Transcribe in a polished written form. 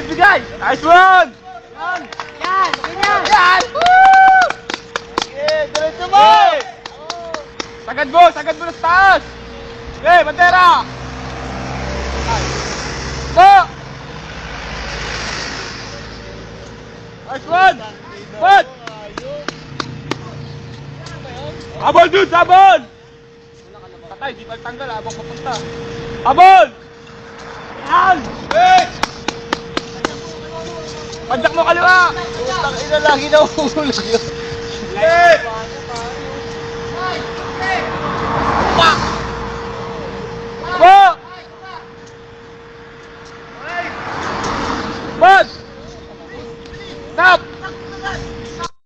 bigay! Nice one! Yan! Yan! Ganyan! Yan! Woo! Okay, diretso mo! Hey! Sagad mo na sa taas! Okay, bandera! Go! Nice one! What? Habol dude! Habol! Patay, di pa tanggal habang papunta. Habol! Yan! Hey! Padyak mo kaliwa! Putang ina, lagi na uhulog yun. Hey!